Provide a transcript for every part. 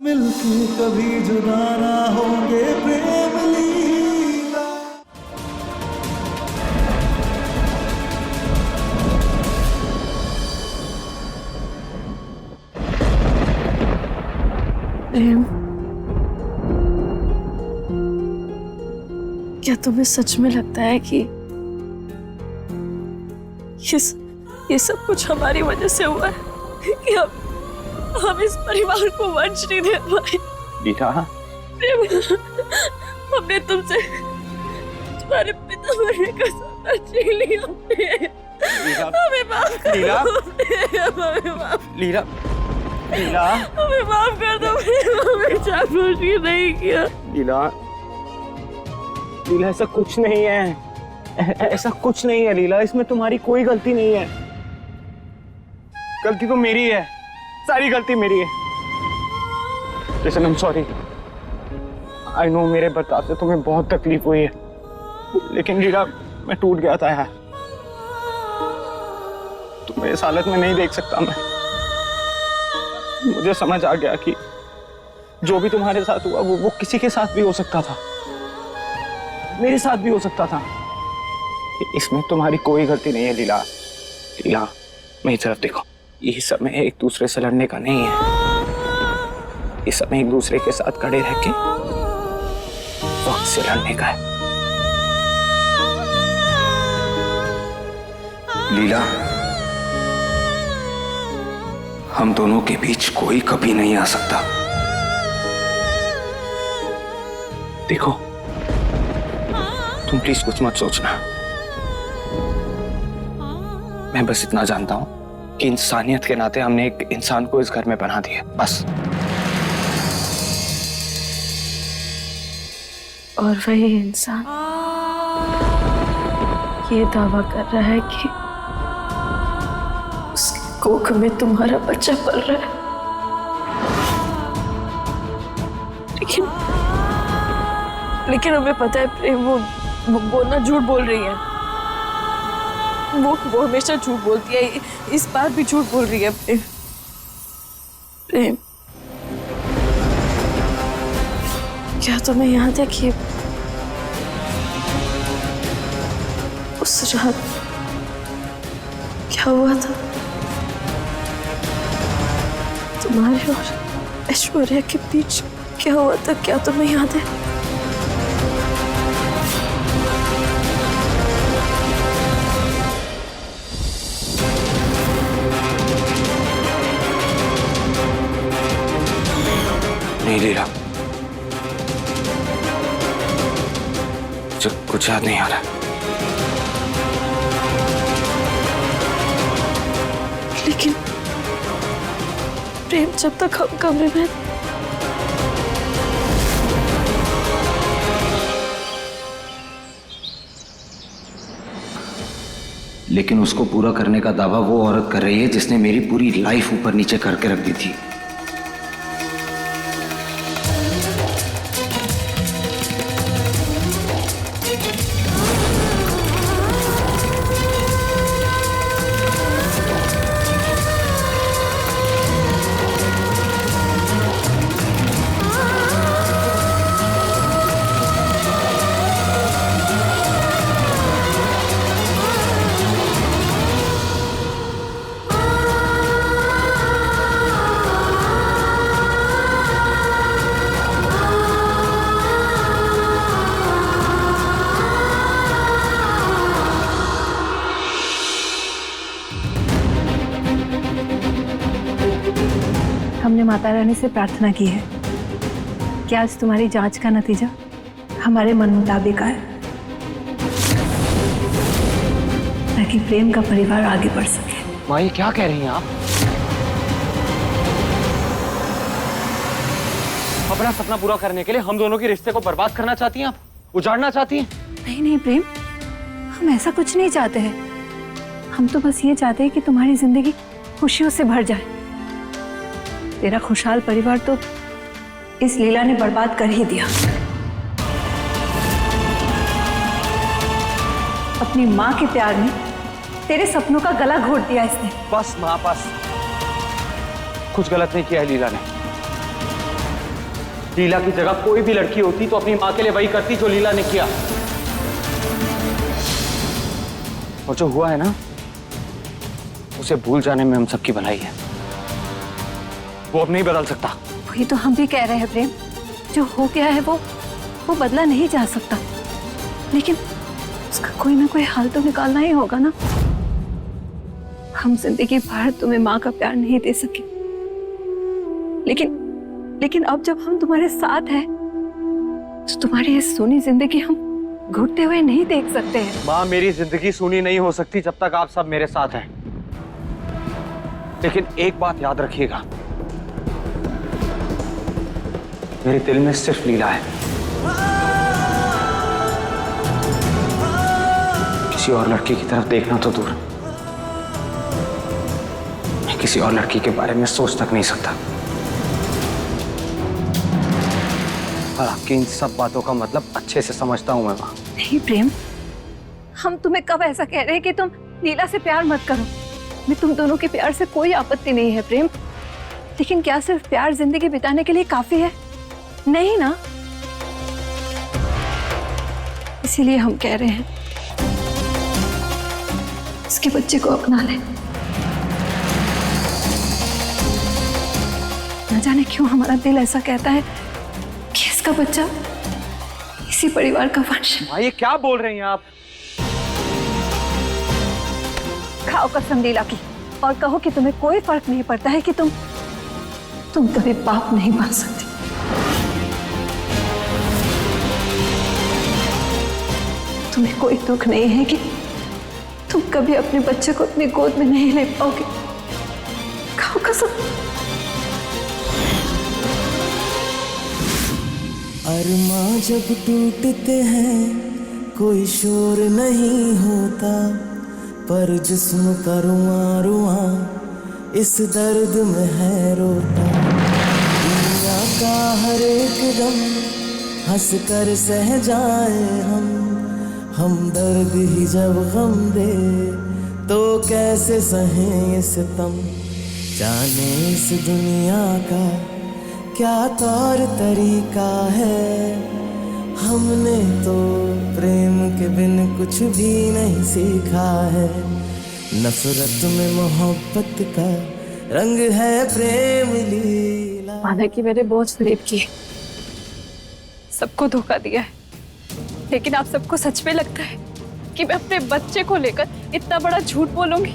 मिलके कभी जुदा ना होंगे प्रेम लीला। प्रेम, क्या तुम्हें सच में लगता है कि ये सब कुछ हमारी वजह से हुआ है कि हम इस परिवार को वंश नहीं दे पाए? लीला, हमने तुमसे तुम्हारे पिता मरने का सपना छीन लिया। हमें माफ कर लीला, हमें माफ लीला, लीला, हमें माफ कर दो। हमें जानबूझ नहीं किया। लीला, लीला, ऐसा कुछ नहीं है, ऐसा कुछ नहीं है लीला, इसमें तुम्हारी कोई गलती नहीं है। गलती तो मेरी है, सारी गलती मेरी है। Listen, I am sorry. I know मेरे बर्ताव से तुम्हें बहुत तकलीफ हुई है, लेकिन लीला मैं टूट गया था यार। तुम्हें इस हालत में नहीं देख सकता मैं। मुझे समझ आ गया कि जो भी तुम्हारे साथ हुआ वो किसी के साथ भी हो सकता था, मेरे साथ भी हो सकता था। इसमें तुम्हारी कोई गलती नहीं है लीला। लीला, मेरी तरफ देखो, ये समय एक दूसरे से लड़ने का नहीं है। ये समय एक दूसरे के साथ खड़े रह के वक्त से लड़ने का है। लीला, हम दोनों के बीच कोई कभी नहीं आ सकता। देखो, तुम प्लीज कुछ मत सोचना। मैं बस इतना जानता हूं कि इंसानियत के नाते हमने एक इंसान को इस घर में बना दिया, बस। और वही इंसान ये दावा कर रहा है कि उसकी कोख में तुम्हारा बच्चा पल रहा है। लेकिन हमें पता है प्रेम, वो ना झूठ बोल रही है। वो हमेशा झूठ बोलती है, इस बार भी झूठ बोल रही है। प्रेम, प्रेम, क्या तुम्हें याद है कि उस रात क्या हुआ था तुम्हारे और ऐश्वर्या के बीच? क्या हुआ था, क्या तुम्हें याद है? नहीं लीला, कुछ याद नहीं आ रहा। लेकिन प्रेम, जब तक हम कमरे में लेकिन उसको पूरा करने का दावा वो औरत कर रही है जिसने मेरी पूरी लाइफ ऊपर नीचे करके रख दी थी। हमने माता रानी से प्रार्थना की है कि आज तुम्हारी जांच का नतीजा हमारे मन मुताबिक आए, ताकि प्रेम का परिवार आगे बढ़ सके। माँ, ये क्या कह रही हैं आप? अपना सपना पूरा करने के लिए हम दोनों के रिश्ते को बर्बाद करना चाहती हैं आप? उजाड़ना चाहती हैं? नहीं नहीं प्रेम, हम ऐसा कुछ नहीं चाहते हैं। हम तो बस ये चाहते हैं कि तुम्हारी जिंदगी खुशियों से भर जाए। तेरा खुशहाल परिवार तो इस लीला ने बर्बाद कर ही दिया। अपनी माँ के प्यार में तेरे सपनों का गला घोट दिया इसने। बस माँ, बस। कुछ गलत नहीं किया है लीला ने। लीला की जगह कोई भी लड़की होती तो अपनी माँ के लिए वही करती जो लीला ने किया। और जो हुआ है ना, उसे भूल जाने में हम सबकी भलाई है। वो अब नहीं बदल सकता। वही तो हम भी कह रहे हैं प्रेम, जो हो गया है वो बदला नहीं जा सकता, लेकिन उसका कोई ना कोई हाल तो निकालना ही होगा ना। हम जिंदगी भर तुम्हें माँ का प्यार नहीं दे सके, लेकिन अब जब हम तुम्हारे साथ हैं तो तुम्हारी ये सोनी जिंदगी हम घुटते हुए नहीं देख सकते हैं। माँ, मेरी जिंदगी सूनी नहीं हो सकती जब तक आप सब मेरे साथ हैं। लेकिन एक बात याद रखिएगा, मेरे दिल में सिर्फ लीला है, किसी और लड़की की तरफ देखना तो दूर, मैं किसी और लड़की के बारे में सोच तक नहीं सकता। और आपकी इन सब बातों का मतलब अच्छे से समझता हूं मैं माँ। नहीं प्रेम, हम तुम्हें कब ऐसा कह रहे हैं कि तुम लीला से प्यार मत करो। मैं तुम दोनों के प्यार से कोई आपत्ति नहीं है प्रेम, लेकिन क्या सिर्फ प्यार जिंदगी बिताने के लिए काफी है? नहीं ना। इसीलिए हम कह रहे हैं इसके बच्चे को अपना ले। न जाने क्यों हमारा दिल ऐसा कहता है कि इसका बच्चा इसी परिवार का वंश है। माँ, ये क्या बोल रही हैं आप? खाओ कसम लीला की और कहो कि तुम्हें कोई फर्क नहीं पड़ता है कि तुम कभी बाप नहीं बन सकती। तुम्हें कोई दुख नहीं है कि तुम कभी अपने बच्चे को अपनी गोद में नहीं ले पाओगे। खाओ कसम। अरमां जब टूटते हैं कोई शोर नहीं होता, पर जिस्म का रुआं रुआं इस दर्द में है रोता। दुनिया का हर एक दम हंस कर सह जाए हम दर्द ही जब गम दे तो कैसे सहें ये सितम। जाने इस दुनिया का क्या तौर तरीका है, हमने तो प्रेम के बिन कुछ भी नहीं सीखा है। नफरत में मोहब्बत का रंग है प्रेम लीला। माना कि मैंने बहुत फरेब किए, सबको धोखा दिया है, लेकिन आप सबको सच में लगता है कि मैं अपने बच्चे को लेकर इतना बड़ा झूठ बोलूंगी?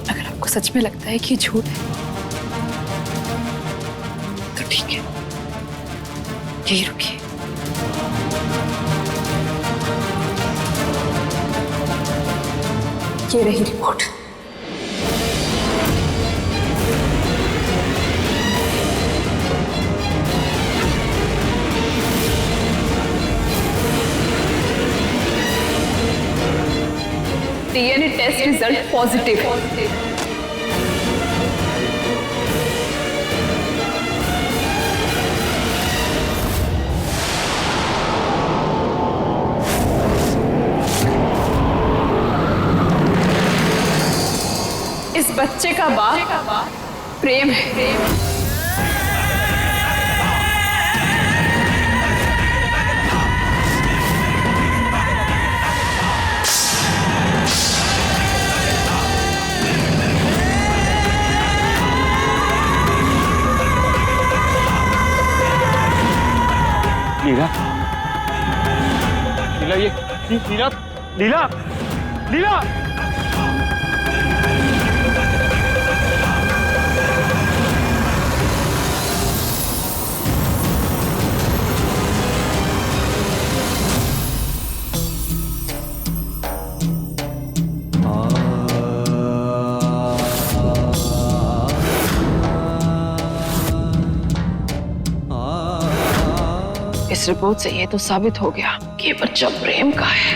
अगर आपको सच में लगता है कि झूठ है तो ठीक है, यही रुकिए। ये रही report. DNA test result positive. इस बच्चे का बाप प्रेम है। लीला, लीला, ये लीला, लीला, लीला। इस रिपोर्ट से ये तो साबित हो गया कि ये बच्चा प्रेम का है।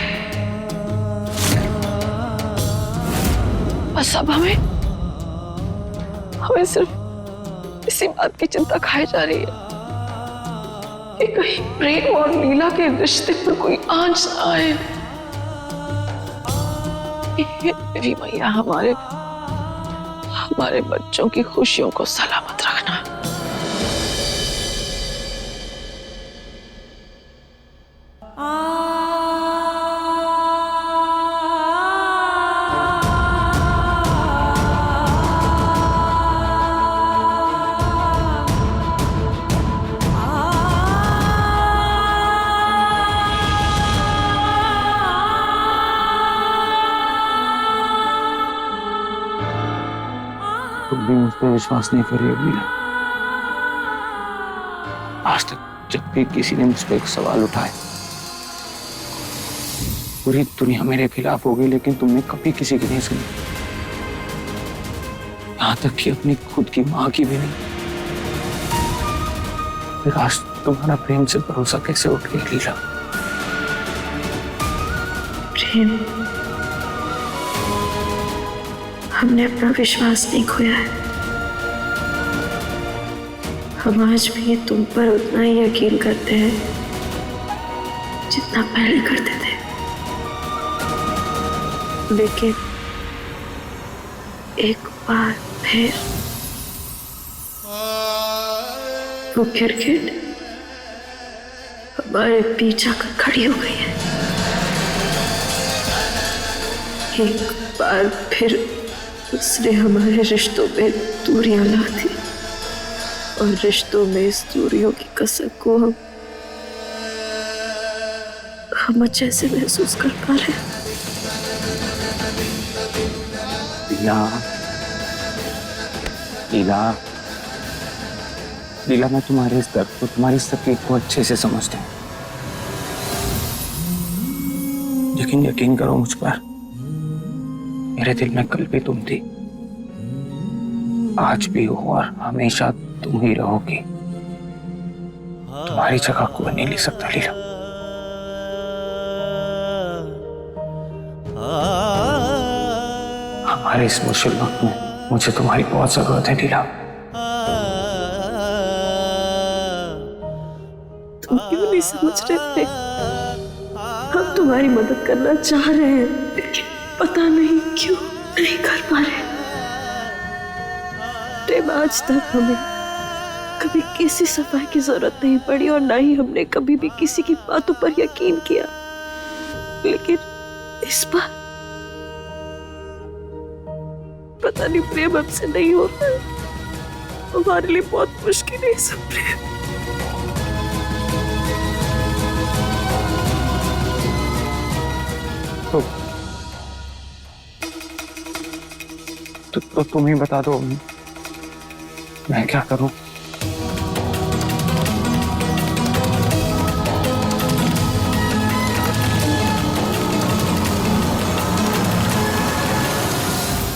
बस अब हमें सिर्फ इसी बात की चिंता खाई जा रही है कि कहीं प्रेम और लीला के रिश्ते पर कोई आंच ना आए। देवी मैया हमारे तुम्हारे बच्चों की खुशियों को सलामत रखना। तुम भी मुझ पर विश्वास नहीं कर रही हो मीरा। आज तक जब भी किसी ने मुझ पर एक सवाल उठाया, पूरी दुनिया मेरे खिलाफ हो गई, लेकिन तुमने कभी किसी की नहीं सुनी। यहां तक कि अपनी खुद की मां की भी नहीं। फिर आज तुम्हारा प्रेम से भरोसा कैसे उठ गया लीला? प्रेम, हमने अपना विश्वास नहीं खोया है। हम आज भी तुम पर उतना ही यकीन करते हैं जितना पहले करते थे। लेकिन एक बार फिर वो गिरगिट हमारे पीछे आकर खड़ी हो गई है। एक बार फिर उसने हमारे रिश्तों में दूरियां ला दी, और रिश्तों में इस दूरियों की कसक को हम अच्छे से महसूस कर पा रहे हैं। लीला, लीला, लीला, मैं तुम्हारे इस दर्द को, तुम्हारी इस तकलीफ को अच्छे से समझता हूँ, लेकिन यकीन करो मुझ पर, मेरे दिल में कल भी तुम थी, आज भी हो और हमेशा तुम ही रहोगी। तुम्हारी जगह कोई नहीं ले सकता लीला। हमारे इस मुश्किल वक्त में मुझे तुम्हारी बहुत जरूरत है लीला। तुम क्यों नहीं समझ रहे? हम तुम्हारी मदद करना चाह रहे हैं, लेकिन पता नहीं क्यों नहीं कर पा रहे। प्रेम, आज तक हमें कभी किसी सफाई की जरूरत नहीं पड़ी, और ना ही हमने कभी भी किसी की बातों पर यकीन किया। लेकिन इस बार पता नहीं प्रेम हमसे नहीं होता है। हमारे लिए बहुत मुश्किल है सब प्रेम। तो तुम ही बता दो, मैं क्या करूं?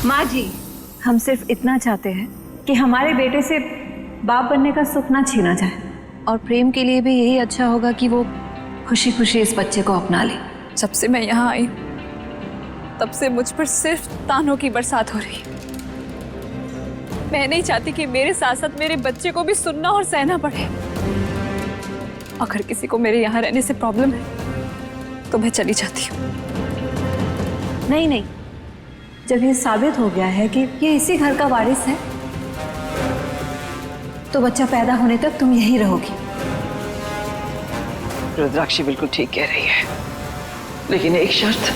माँ जी, हम सिर्फ इतना चाहते हैं कि हमारे बेटे से बाप बनने का सुख ना छीना जाए, और प्रेम के लिए भी यही अच्छा होगा कि वो खुशी खुशी इस बच्चे को अपना ले। जब से मैं यहाँ आई तब से मुझ पर सिर्फ तानों की बरसात हो रही है। मैं नहीं चाहती कि मेरे साथ साथ मेरे बच्चे को भी सुनना और सहना पड़े। अगर किसी को मेरे यहाँ रहने से प्रॉब्लम है तो मैं चली जाती हूँ। नहीं नहीं, जब ये साबित हो गया है कि ये इसी घर का वारिस है, तो बच्चा पैदा होने तक तुम यहीं रहोगी। रुद्राक्षी बिल्कुल ठीक कह रही है, लेकिन एक शर्त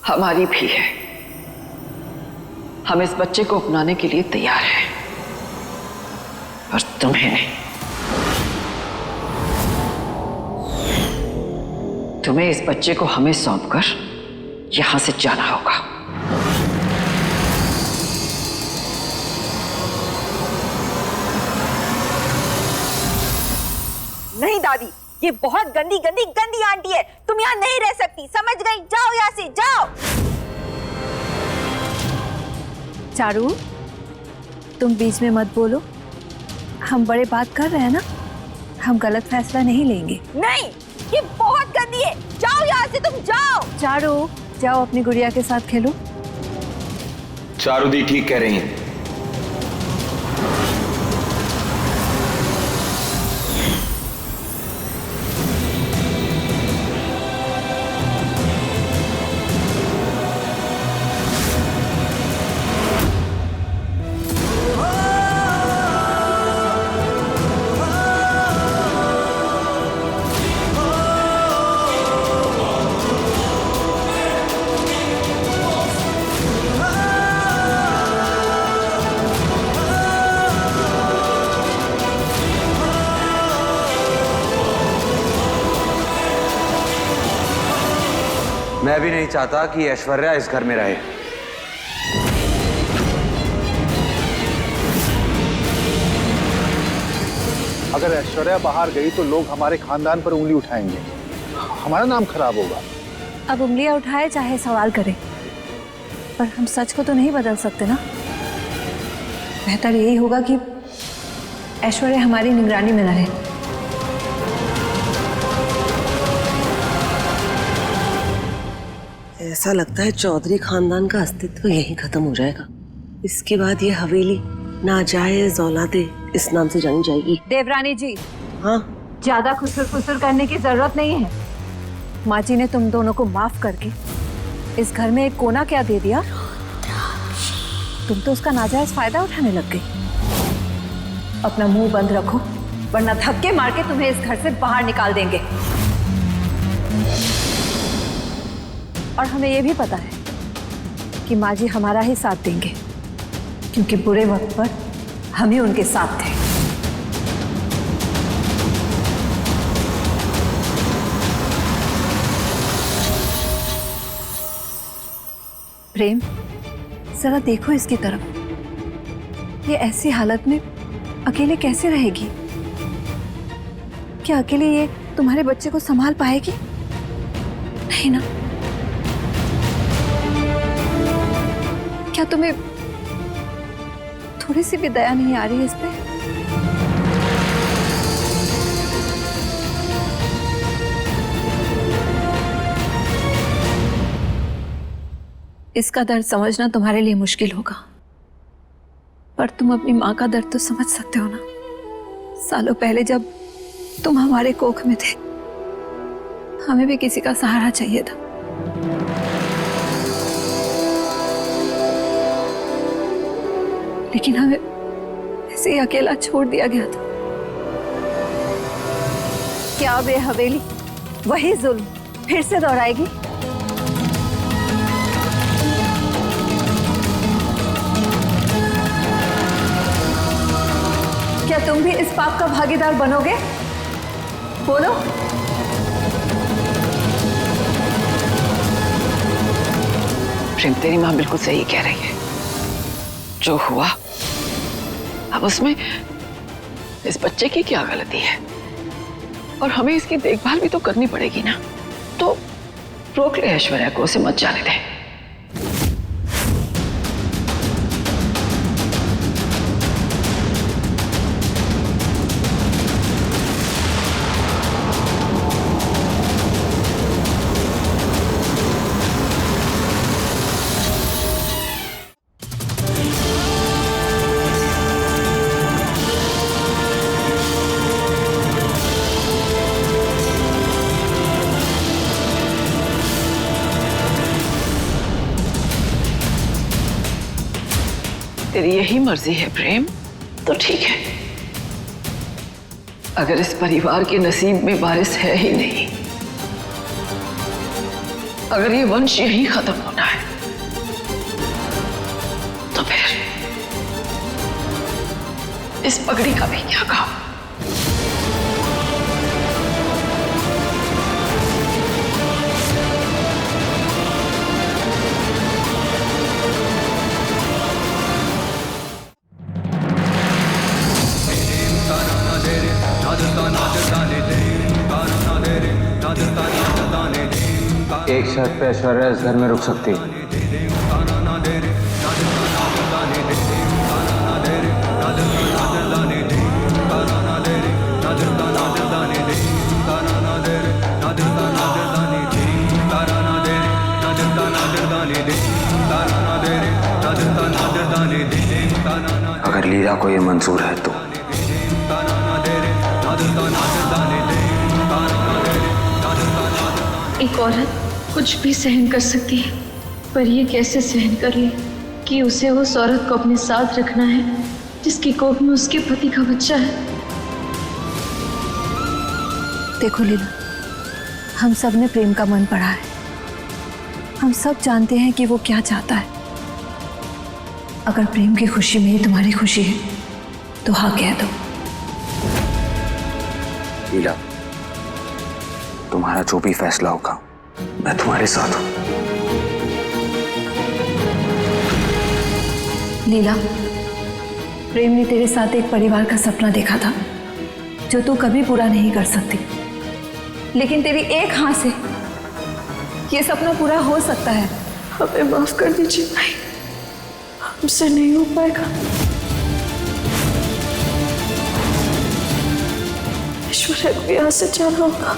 हमारी भी है। हम इस बच्चे को अपनाने के लिए तैयार हैं, और तुम्हें नहीं। तुम्हें इस बच्चे को हमें सौंपकर यहां से जाना होगा। नहीं दादी, ये बहुत गंदी गंदी गंदी आंटी है। तुम यहाँ नहीं रह सकती, समझ गई? जाओ यहाँ से, जाओ। चारू, तुम बीच में मत बोलो। हम बड़े बात कर रहे हैं ना, हम गलत फैसला नहीं लेंगे। नहीं, ये बहुत गंदी है। जाओ यहाँ से, तुम जाओ। चारू, जाओ अपनी गुड़िया के साथ खेलो। चारू दी ठीक कह रही हैं। मैं भी नहीं चाहता कि ऐश्वर्या इस घर में रहे। अगर ऐश्वर्या बाहर गई तो लोग हमारे खानदान पर उंगली उठाएंगे, हमारा नाम खराब होगा। अब उंगलियां उठाए चाहे सवाल करें, पर हम सच को तो नहीं बदल सकते ना। बेहतर यही होगा कि ऐश्वर्या हमारी निगरानी में रहे। ऐसा लगता है चौधरी खानदान का अस्तित्व यहीं खत्म हो जाएगा। इसके बाद ये हवेली नाजायज औलादे इस नाम से जानी जाएगी। देवरानी जी, हाँ, ज्यादा खुसर खुसर करने की जरूरत नहीं है। माँ जी ने तुम दोनों को माफ करके इस घर में एक कोना क्या दे दिया, तुम तो उसका नाजायज फायदा उठाने लग गई। अपना मुंह बंद रखो, वरना धक्के मार के तुम्हें इस घर से बाहर निकाल देंगे। और हमें यह भी पता है कि माँ जी हमारा ही साथ देंगे, क्योंकि बुरे वक्त पर हम ही उनके साथ थे। प्रेम, जरा देखो इसकी तरफ। ये ऐसी हालत में अकेले कैसे रहेगी? क्या अकेले ये तुम्हारे बच्चे को संभाल पाएगी? नहीं ना। क्या तुम्हें थोड़ी सी भी दया नहीं आ रही है इस पे? इसका दर्द समझना तुम्हारे लिए मुश्किल होगा, पर तुम अपनी माँ का दर्द तो समझ सकते हो ना। सालों पहले जब तुम हमारे कोख में थे, हमें भी किसी का सहारा चाहिए था। लेकिन हमें ऐसे ही अकेला छोड़ दिया गया था। क्या अब ये हवेली वही जुल्म फिर से दोहराएगी? क्या तुम भी इस पाप का भागीदार बनोगे? बोलो। प्रेम, तेरी माँ बिल्कुल सही कह रही है। जो हुआ अब उसमें इस बच्चे की क्या गलती है, और हमें इसकी देखभाल भी तो करनी पड़ेगी ना। तो रोक ले ऐश्वर्या को, उसे मत जाने दे। तेरी यही मर्जी है प्रेम, तो ठीक है। अगर इस परिवार के नसीब में वारिस है ही नहीं, अगर ये वंश यही खत्म होना है, तो फिर इस पगड़ी का भी क्या काम? एक शर्त पे ऐश्वर्या इस घर में रुक सकती है। अगर लीला को ये मंजूर है तो। एक औरत कुछ भी सहन कर सकती है, पर ये कैसे सहन कर ले कि उसे उस औरत को अपने साथ रखना है जिसकी कोख में उसके पति का बच्चा है। देखो लीला, हम सब ने प्रेम का मन पढ़ा है। हम सब जानते हैं कि वो क्या चाहता है। अगर प्रेम की खुशी में ही तुम्हारी खुशी है तो हाँ कह दो। लीला, तुम्हारा जो भी फैसला होगा मैं तुम्हारे साथ हूं। लीला, प्रेम ने तेरे साथ एक परिवार का सपना देखा था जो तू कभी पूरा नहीं कर सकती, लेकिन तेरी एक हाँ से ये सपना पूरा हो सकता है। हमें माफ कर दीजिए भाई, हमसे नहीं हो पाएगा। ऐश्वर्या को यहाँ से जाना होगा।